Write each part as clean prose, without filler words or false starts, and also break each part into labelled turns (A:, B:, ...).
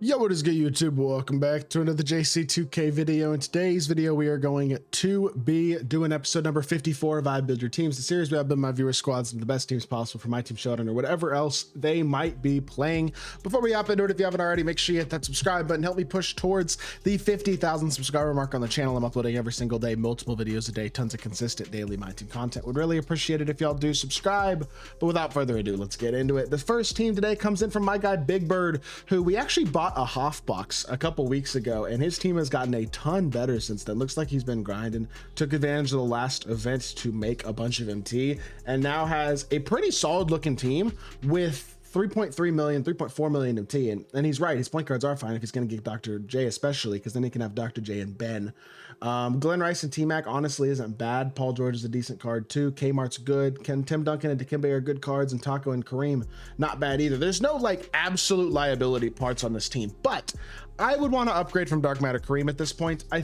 A: Yo, what is good, YouTube? Welcome back to another JC2K video. In today's video, we are going to be doing episode number 54 of I Build Your Teams, the series where I build my viewer squads into the best teams possible for my team showdown or whatever else they might be playing. Before we hop into it, if you haven't already, make sure you hit that subscribe button. Help me push towards the 50,000 subscriber mark on the channel. I'm uploading every single day, multiple videos a day, tons of consistent daily my team content. Would really appreciate it if y'all do subscribe. But without further ado, let's get into it. The first team today comes in from my guy Big Bird, who we actually bought a Hoff box a couple weeks ago, and his team has gotten a ton better since then. Looks like he's been grinding, took advantage of the last event to make a bunch of MT, and now has a pretty solid looking team with 3.3 million, 3.4 million MT. And he's right, his point guards are fine if he's going to get Dr. J, especially because then he can have Dr. J and Ben. Glenn Rice and T-Mac honestly isn't bad. Paul George is a decent card too. Kmart's good. Tim Duncan and Dikembe are good cards, and Taco and Kareem not bad either. There's no like absolute liability parts on this team, but I would want to upgrade from Dark Matter Kareem at this point. I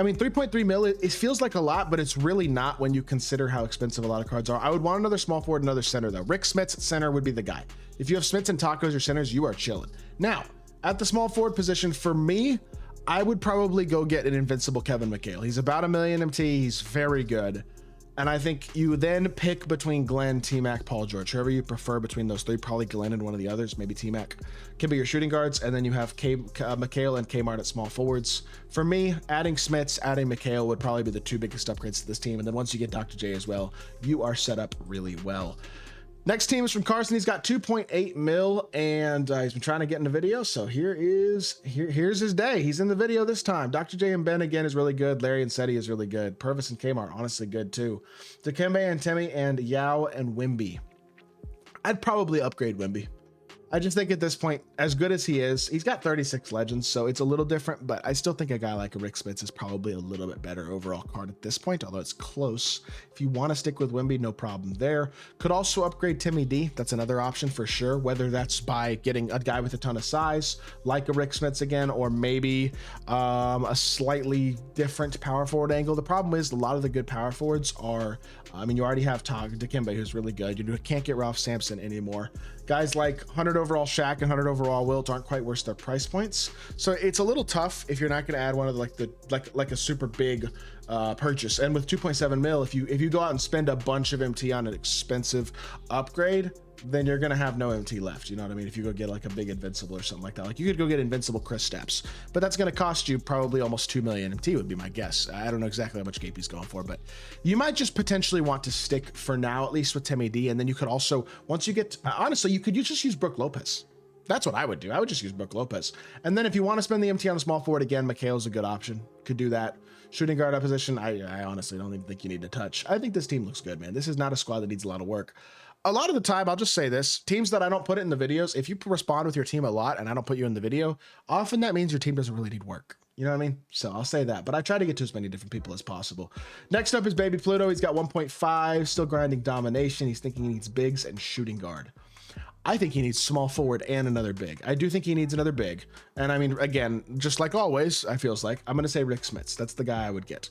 A: mean 3.3 mil, it feels like a lot, but it's really not when you consider how expensive a lot of cards are. I would want another small forward, another center though. Rick Smits at center would be the guy. If you have Smits and Tacos your centers, you are chilling. Now at the small forward position, for me, I would probably go get an invincible Kevin McHale. He's about 1 million MT. He's very good. And I think you then pick between Glenn, T-Mac, Paul George, whoever you prefer between those three, probably Glenn and one of the others, maybe T-Mac can be your shooting guards. And then you have McHale and Kmart at small forwards. For me, adding Smits, adding McHale would probably be the two biggest upgrades to this team. And then once you get Dr. J as well, you are set up really well. Next team is from Carson. He's got 2.8 mil, and he's been trying to get in the video. So here's his day. He's in the video this time. Dr. J and Ben again is really good. Larry and Seti is really good. Purvis and Kmart honestly good too. Dikembe and Timmy and Yao and Wimby. I'd probably upgrade Wimby. I just think at this point, as good as he is, he's got 36 legends, so it's a little different, but I still think a guy like a Rick Smits is probably a little bit better overall card at this point, although it's close. If you want to stick with Wimby, no problem there. Could also upgrade Timmy D. That's another option for sure, whether that's by getting a guy with a ton of size, like a Rick Smits again, or maybe a slightly different power forward angle. The problem is a lot of the good power forwards are, you already have Dikembe, who's really good. You can't get Ralph Sampson anymore. Guys like 100 overall Shaq and 100 overall Wilt aren't quite worth their price points, so it's a little tough if you're not going to add one of like a super big purchase. And with 2.7 mil, if you go out and spend a bunch of MT on an expensive upgrade, then you're gonna have no MT left. You know what I mean? If you go get like a big invincible or something like that, like you could go get invincible Chris Steps, but that's gonna cost you probably almost 2 million MT would be my guess. I don't know exactly how much Gape he's going for, but you might just potentially want to stick for now, at least with Timmy D. And then you could also, once you get, honestly, you could just use Brook Lopez. That's what I would do. I would just use Brook Lopez. And then if you want to spend the MT on the small forward again, McHale's a good option. Could do that. Shooting guard position, I honestly don't even think you need to touch. I think this team looks good, man. This is not a squad that needs a lot of work. A lot of the time, I'll just say this, teams that I don't put it in the videos, if you respond with your team a lot and I don't put you in the video, often that means your team doesn't really need work. You know what I mean? So I'll say that, but I try to get to as many different people as possible. Next up is Baby Pluto. He's got 1.5, still grinding domination. He's thinking he needs bigs and shooting guard. I think he needs small forward and another big. I do think he needs another big. And I mean, again, just like always, I feels like I'm going to say Rick Smits. That's the guy I would get.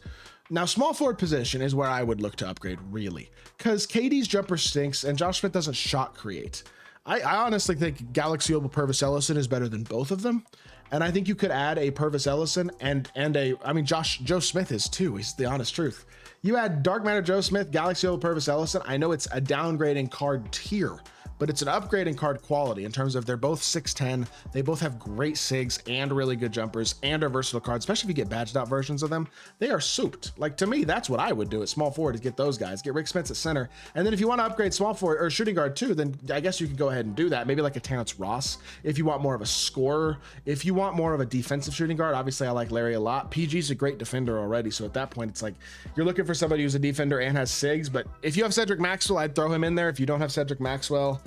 A: Now, small forward position is where I would look to upgrade, really, because KD's jumper stinks and Josh Smith doesn't shot create. I honestly think Galaxy Opal Purvis Ellison is better than both of them. And I think you could add a Purvis Ellison and Joe Smith is too. He's the honest truth. You add Dark Matter Joe Smith, Galaxy Opal Purvis Ellison. I know it's a downgrading card tier, but it's an upgrade in card quality in terms of they're both 6'10". They both have great SIGs and really good jumpers and are versatile cards, especially if you get badged out versions of them. They are souped. Like, to me, that's what I would do at small forward, is get those guys, get Rick Smits at center. And then if you want to upgrade small forward or shooting guard too, then I guess you could go ahead and do that. Maybe like a Terrence Ross if you want more of a scorer. If you want more of a defensive shooting guard, obviously I like Larry a lot. PG's a great defender already, so at that point it's like you're looking for somebody who's a defender and has SIGs. But if you have Cedric Maxwell, I'd throw him in there. If you don't have Cedric Maxwell,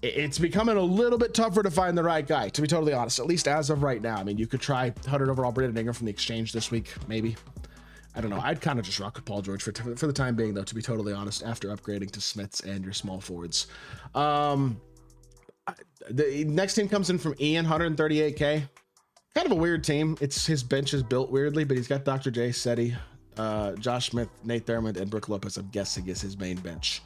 A: it's becoming a little bit tougher to find the right guy, to be totally honest, at least as of right now. I mean, you could try 100 overall Brandon Ingram from the exchange this week, maybe. I don't know. I'd kind of just rock with Paul George for the time being, though, to be totally honest, after upgrading to Smiths and your small forwards. The next team comes in from Ian, 138K. Kind of a weird team. His bench is built weirdly, but he's got Dr. J, Seti, Josh Smith, Nate Thurmond, and Brook Lopez, I'm guessing, is his main bench.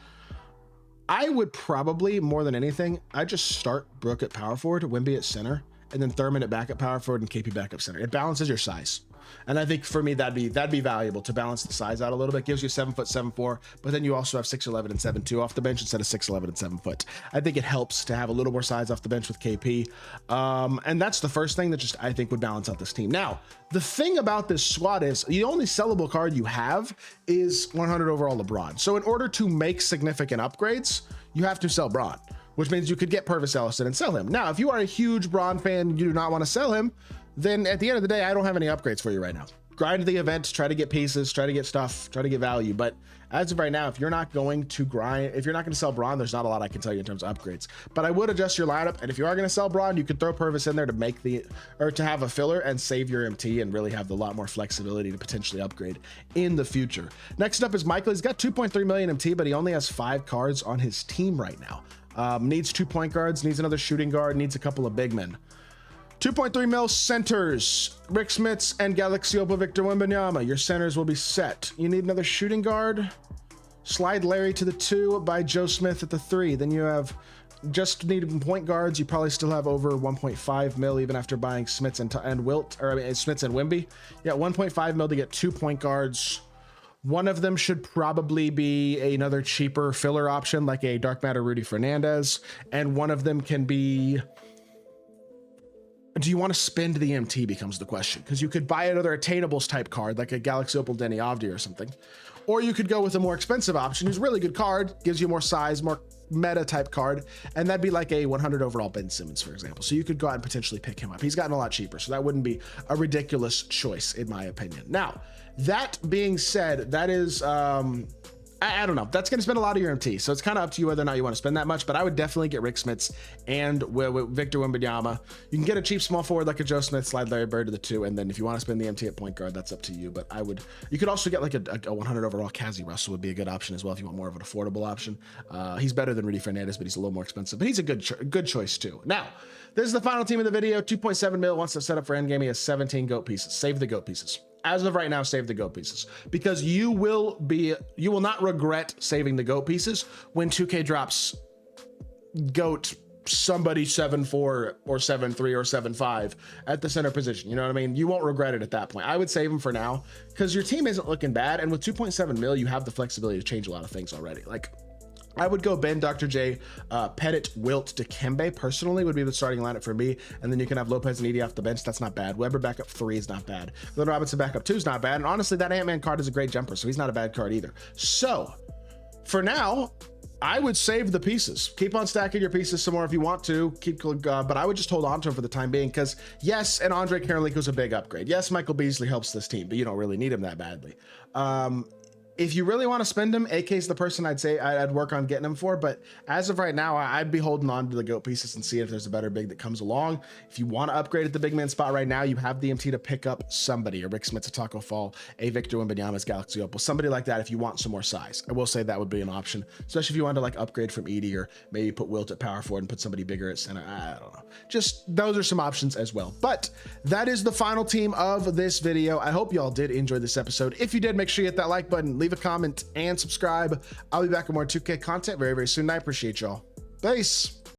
A: I would probably, more than anything, I just start Brook at power forward, Wimby at center, and then Thurman at backup power forward and KP backup center. It balances your size. And I think for me, that'd be valuable to balance the size out a little bit. Gives you 7 foot, 7'4", but then you also have 6'11" and 7'2" off the bench instead of 6'11" and 7 foot. I think it helps to have a little more size off the bench with KP. And that's the first thing that just, I think, would balance out this team. Now, the thing about this squad is the only sellable card you have is 100 overall LeBron. So in order to make significant upgrades, you have to sell Bron, which means you could get Purvis Ellison and sell him. Now, if you are a huge Bron fan, you do not want to sell him, then at the end of the day, I don't have any upgrades for you right now. Grind the event, try to get pieces, try to get stuff, try to get value. But as of right now, if you're not going to grind, if you're not going to sell Bron, there's not a lot I can tell you in terms of upgrades. But I would adjust your lineup. And if you are going to sell Bron, you could throw Purvis in there to make to have a filler and save your MT and really have a lot more flexibility to potentially upgrade in the future. Next up is Michael. He's got 2.3 million MT, but he only has 5 cards on his team right now. Needs 2 point guards, needs another shooting guard, needs a couple of big men. 2.3 mil centers, Rick Smits and Galaxy Opal Victor Wembanyama. Your centers will be set. You need another shooting guard. Slide Larry to the 2 by Joe Smith at the 3. Then you have just needing point guards. You probably still have over 1.5 mil even after buying Smits and Wilt, or I mean Smits and Wemby. Yeah, 1.5 mil to get 2 point guards. One of them should probably be another cheaper filler option like a Dark Matter Rudy Fernandez, and one of them can be, do you want to spend the MT becomes the question, because you could buy another attainables type card like a Galaxy Opal Denny Avdi or something, or you could go with a more expensive option who's a really good card, gives you more size, more meta type card, and that'd be like a 100 overall Ben Simmons, for example. So you could go out and potentially pick him up. He's gotten a lot cheaper, so that wouldn't be a ridiculous choice in my opinion. Now, that being said, that is I don't know. That's going to spend a lot of your MT. So it's kind of up to you whether or not you want to spend that much, but I would definitely get Rick Smits and Victor Wembanyama. You can get a cheap small forward like a Joe Smith, slide Larry Bird to the 2. And then if you want to spend the MT at point guard, that's up to you. But you could also get like a 100 overall Kazi Russell would be a good option as well if you want more of an affordable option. He's better than Rudy Fernandez, but he's a little more expensive, but he's a good choice too. Now, this is the final team of the video. 2.7 mil wants to set up for endgame. He has 17 GOAT pieces. Save the GOAT pieces. As of right now, save the GOAT pieces, because you will not regret saving the GOAT pieces when 2K drops GOAT somebody 7'4" or 7'3" or 7'5" at the center position. You know what I mean? You won't regret it at that point. I would save them for now because your team isn't looking bad. And with 2.7 mil, you have the flexibility to change a lot of things already. Like, I would go Ben, Dr. J, Pettit, Wilt, Dikembe personally would be the starting lineup for me. And then you can have Lopez and Edie off the bench. That's not bad. Weber backup 3 is not bad. Glenn Robinson backup 2 is not bad. And honestly, that Ant-Man card is a great jumper, so he's not a bad card either. So for now, I would save the pieces. Keep on stacking your pieces some more if you want to. But I would just hold on to them for the time being, because yes, and Andre Karolinko's a big upgrade. Yes, Michael Beasley helps this team, but you don't really need him that badly. If you really want to spend him, AK's the person I'd say I'd work on getting him for. But as of right now, I'd be holding on to the GOAT pieces and see if there's a better big that comes along. If you want to upgrade at the big man spot right now, you have the MT to pick up somebody, a Rick Smits, a Taco Fall, a Victor Wembanyama's Galaxy Opal, somebody like that if you want some more size. I will say that would be an option, especially if you want to like upgrade from Edie, or maybe put Wilt at power forward and put somebody bigger at center. I don't know. Just those are some options as well. But that is the final team of this video. I hope y'all did enjoy this episode. If you did, make sure you hit that like button, leave a comment, and subscribe. I'll be back with more 2K content very, very soon. I appreciate y'all. Peace.